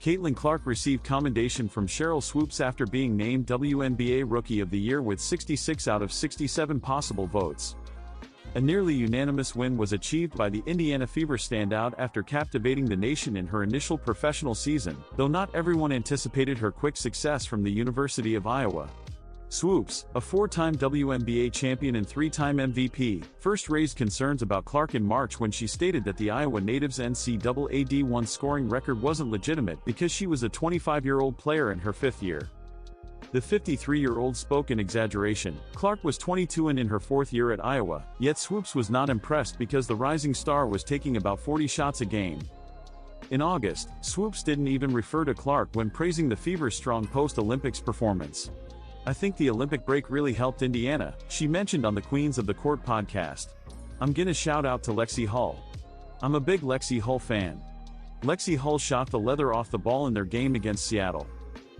Caitlin Clark received commendation from Sheryl Swoopes after being named WNBA Rookie of the Year with 66 out of 67 possible votes. A nearly unanimous win was achieved by the Indiana Fever standout after captivating the nation in her initial professional season, though not everyone anticipated her quick success from the University of Iowa. Swoopes, a four-time WNBA champion and three-time MVP, first raised concerns about Clark in March when she stated that the Iowa native's NCAA D1 scoring record wasn't legitimate because she was a 25-year-old player in her fifth year. The 53-year-old spoke in exaggeration. Clark was 22 and in her fourth year at Iowa, yet Swoopes was not impressed because the rising star was taking about 40 shots a game. In August, Swoopes didn't even refer to Clark when praising the Fever's strong post-Olympics performance. "I think the Olympic break really helped Indiana," she mentioned on the Queens of the Court podcast. "I'm gonna shout out to Lexi Hull. I'm a big Lexi Hull fan. Lexi Hull shot the leather off the ball in their game against Seattle.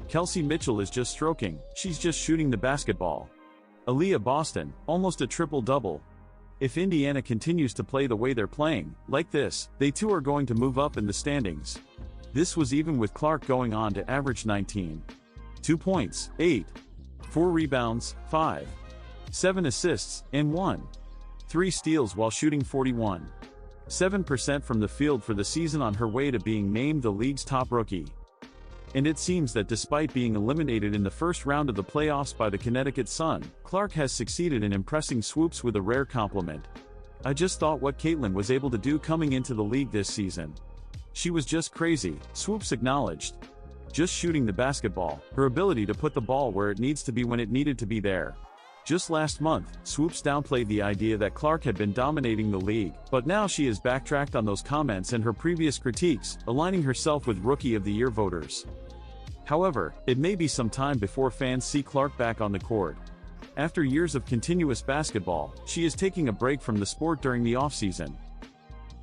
Kelsey Mitchell is just stroking, she's just shooting the basketball. Aaliyah Boston, almost a triple-double. If Indiana continues to play the way they're playing, like this, they too are going to move up in the standings." This was even with Clark going on to average 19.2 points, 8.4 rebounds, 5.7 assists, and 1.3 steals while shooting 41.7% from the field for the season on her way to being named the league's top rookie. And it seems that despite being eliminated in the first round of the playoffs by the Connecticut Sun, Clark has succeeded in impressing Swoopes with a rare compliment. "I just thought what Caitlin was able to do coming into the league this season. She was just crazy," Swoopes acknowledged. "Just shooting the basketball, her ability to put the ball where it needs to be when it needed to be there." Just last month, Swoopes downplayed the idea that Clark had been dominating the league, but now she has backtracked on those comments and her previous critiques, aligning herself with Rookie of the Year voters. However, it may be some time before fans see Clark back on the court. After years of continuous basketball, she is taking a break from the sport during the offseason.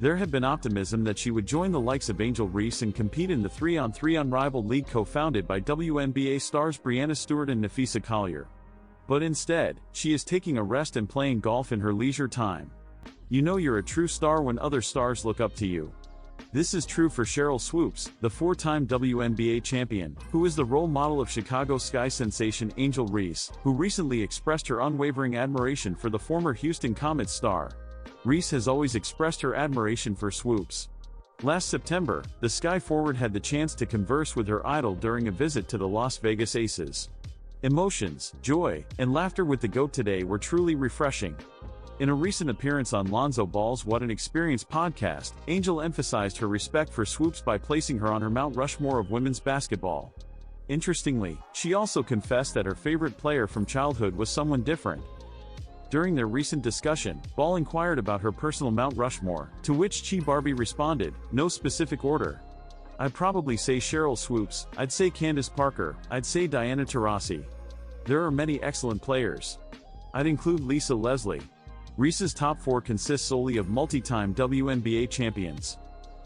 There had been optimism that she would join the likes of Angel Reese and compete in the 3-on-3 unrivaled league co-founded by WNBA stars Breanna Stewart and Napheesa Collier. But instead, she is taking a rest and playing golf in her leisure time. You know you're a true star when other stars look up to you. This is true for Sheryl Swoopes, the four-time WNBA champion, who is the role model of Chicago Sky sensation Angel Reese, who recently expressed her unwavering admiration for the former Houston Comets star. Reese has always expressed her admiration for Swoopes. Last September, the Sky forward had the chance to converse with her idol during a visit to the Las Vegas Aces. Emotions, joy, and laughter with the GOAT today were truly refreshing. In a recent appearance on Lonzo Ball's What an Experience podcast, Angel emphasized her respect for Swoopes by placing her on her Mount Rushmore of women's basketball. Interestingly, she also confessed that her favorite player from childhood was someone different. During their recent discussion, Ball inquired about her personal Mount Rushmore, to which Chi Barbie responded, "No specific order. I'd probably say Sheryl Swoopes, I'd say Candace Parker, I'd say Diana Taurasi. There are many excellent players. I'd include Lisa Leslie." Reese's top four consists solely of multi-time WNBA champions.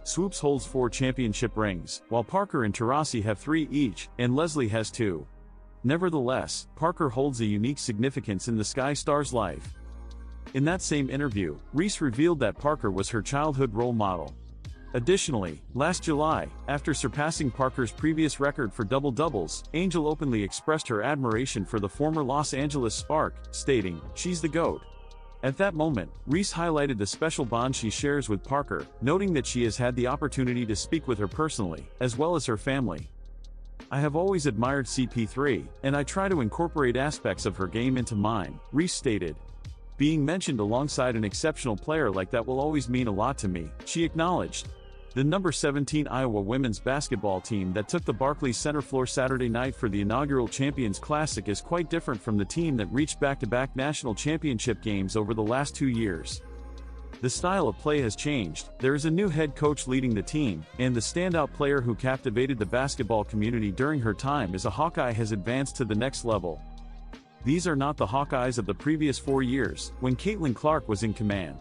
Swoopes holds 4 championship rings, while Parker and Taurasi have 3 each, and Leslie has 2. Nevertheless, Parker holds a unique significance in the Sky Star's life. In that same interview, Reese revealed that Parker was her childhood role model. Additionally, last July, after surpassing Parker's previous record for double-doubles, Angel openly expressed her admiration for the former Los Angeles Spark, stating, "She's the GOAT." At that moment, Reese highlighted the special bond she shares with Parker, noting that she has had the opportunity to speak with her personally, as well as her family. "I have always admired CP3, and I try to incorporate aspects of her game into mine," Reese stated. "Being mentioned alongside an exceptional player like that will always mean a lot to me," she acknowledged. The number 17 Iowa women's basketball team that took the Barclays Center floor Saturday night for the inaugural Champions Classic is quite different from the team that reached back-to-back national championship games over the last 2 years. The style of play has changed, there is a new head coach leading the team, and the standout player who captivated the basketball community during her time as a Hawkeye has advanced to the next level. These are not the Hawkeyes of the previous 4 years, when Caitlin Clark was in command.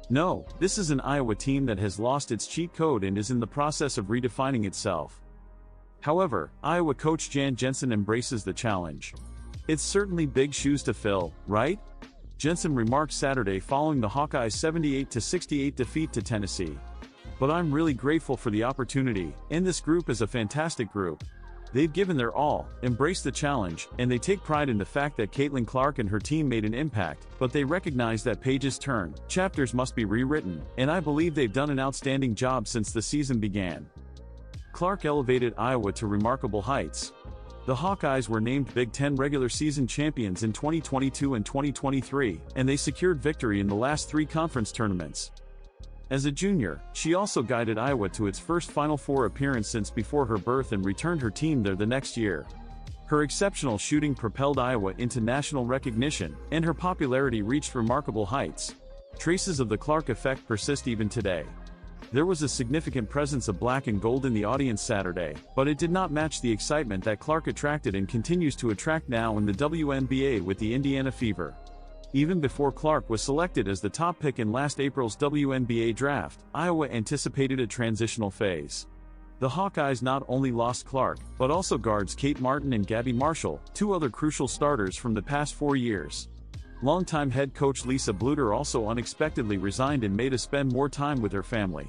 No, this is an Iowa team that has lost its cheat code and is in the process of redefining itself. However, Iowa coach Jan Jensen embraces the challenge. "It's certainly big shoes to fill, right?" Jensen remarked Saturday following the Hawkeyes' 78-68 defeat to Tennessee. But I'm really grateful for the opportunity, and this group is a fantastic group. They've given their all, embraced the challenge, and they take pride in the fact that Caitlin Clark and her team made an impact, but they recognize that pages turn, chapters must be rewritten, and I believe they've done an outstanding job since the season began. Clark elevated Iowa to remarkable heights. The Hawkeyes were named Big Ten regular season champions in 2022 and 2023, and they secured victory in the last 3 conference tournaments. As a junior, she also guided Iowa to its first Final Four appearance since before her birth and returned her team there the next year. Her exceptional shooting propelled Iowa into national recognition, and her popularity reached remarkable heights. Traces of the Clark effect persist even today. There was a significant presence of black and gold in the audience Saturday, but it did not match the excitement that Clark attracted and continues to attract now in the WNBA with the Indiana Fever. Even before Clark was selected as the top pick in last April's WNBA draft, Iowa anticipated a transitional phase. The Hawkeyes not only lost Clark, but also guards Kate Martin and Gabby Marshall, 2 other crucial starters from the past 4 years. Longtime head coach Lisa Bluter also unexpectedly resigned and made us spend more time with her family.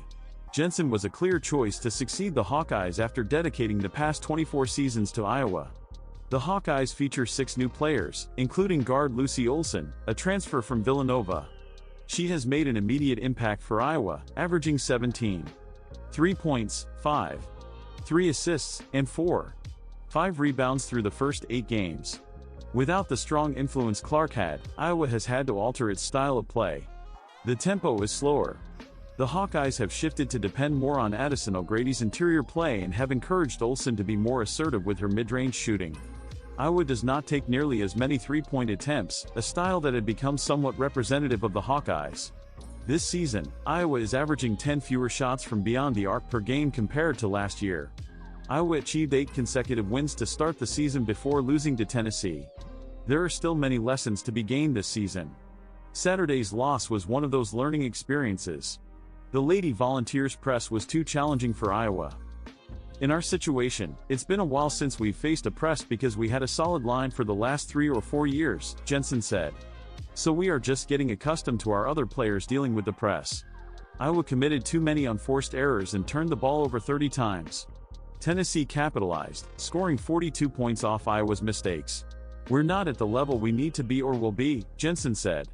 Jensen was a clear choice to succeed the Hawkeyes after dedicating the past 24 seasons to Iowa. The Hawkeyes feature 6 new players, including guard Lucy Olson, a transfer from Villanova. She has made an immediate impact for Iowa, averaging 17.3 points, 5.3 assists, and 4.5 rebounds through the first 8 games. Without the strong influence Clark had, Iowa has had to alter its style of play. The tempo is slower. The Hawkeyes have shifted to depend more on Addison O'Grady's interior play and have encouraged Olson to be more assertive with her mid-range shooting. Iowa does not take nearly as many three-point attempts, a style that had become somewhat representative of the Hawkeyes. This season, Iowa is averaging 10 fewer shots from beyond the arc per game compared to last year. Iowa achieved 8 consecutive wins to start the season before losing to Tennessee. There are still many lessons to be gained this season. Saturday's loss was one of those learning experiences. The Lady Volunteers press was too challenging for Iowa. In our situation, it's been a while since we've faced a press because we had a solid line for the last 3 or 4 years, Jensen said. So we are just getting accustomed to our other players dealing with the press. Iowa committed too many unforced errors and turned the ball over 30 times. Tennessee capitalized, scoring 42 points off Iowa's mistakes. We're not at the level we need to be or will be, Jensen said.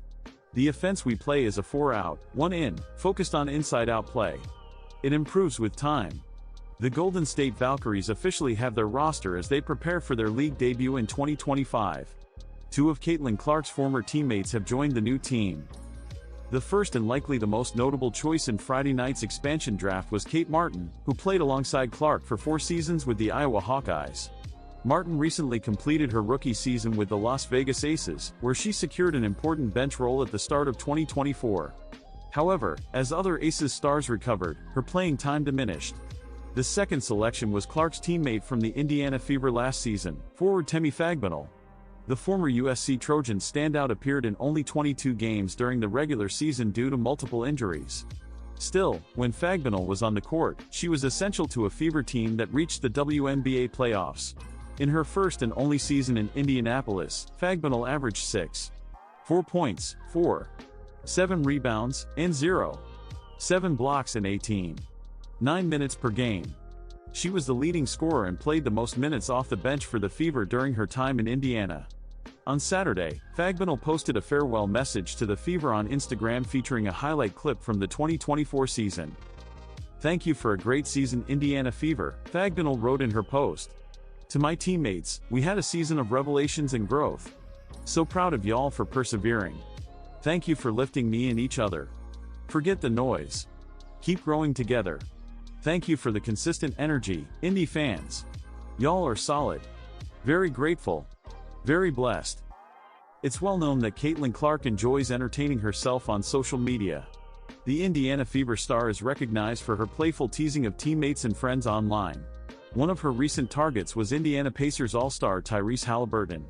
The offense we play is a 4-out, 1-in, focused on inside-out play. It improves with time. The Golden State Valkyries officially have their roster as they prepare for their league debut in 2025. 2 of Caitlin Clark's former teammates have joined the new team. The first and likely the most notable choice in Friday night's expansion draft was Kate Martin, who played alongside Clark for 4 seasons with the Iowa Hawkeyes. Martin recently completed her rookie season with the Las Vegas Aces, where she secured an important bench role at the start of 2024. However, as other Aces stars recovered, her playing time diminished. The second selection was Clark's teammate from the Indiana Fever last season, forward Temi Fagbenal. The former USC Trojan standout appeared in only 22 games during the regular season due to multiple injuries. Still, when Fagbenal was on the court, she was essential to a Fever team that reached the WNBA playoffs. In her first and only season in Indianapolis, Fagbenal averaged 6.4 points, 4.7 rebounds, and 0.7 blocks in 18.9 minutes per game. She was the leading scorer and played the most minutes off the bench for the Fever during her time in Indiana. On Saturday, Fagbenal posted a farewell message to the Fever on Instagram featuring a highlight clip from the 2024 season. "Thank you for a great season, Indiana Fever," Fagbenal wrote in her post. "To my teammates, we had a season of revelations and growth. So proud of y'all for persevering. Thank you for lifting me and each other. Forget the noise. Keep growing together. Thank you for the consistent energy, Indy fans. Y'all are solid. Very grateful. Very blessed." It's well known that Caitlin Clark enjoys entertaining herself on social media. The Indiana Fever star is recognized for her playful teasing of teammates and friends online. One of her recent targets was Indiana Pacers All-Star Tyrese Haliburton.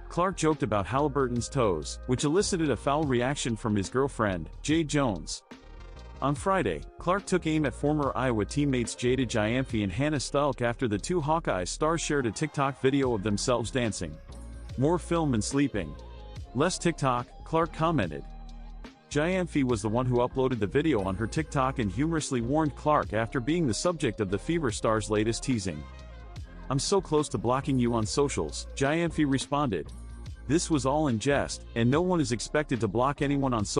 Clark joked about Haliburton's toes, which elicited a foul reaction from his girlfriend, Jade Jones. On Friday, Clark took aim at former Iowa teammates Jada Giamfi and Hannah Stulk after the 2 Hawkeye stars shared a TikTok video of themselves dancing. "More film and sleeping. Less TikTok," Clark commented. Jiamphy was the one who uploaded the video on her TikTok and humorously warned Clark after being the subject of the Fever star's latest teasing. "I'm so close to blocking you on socials," Jiamphy responded. "This was all in jest, and no one is expected to block anyone on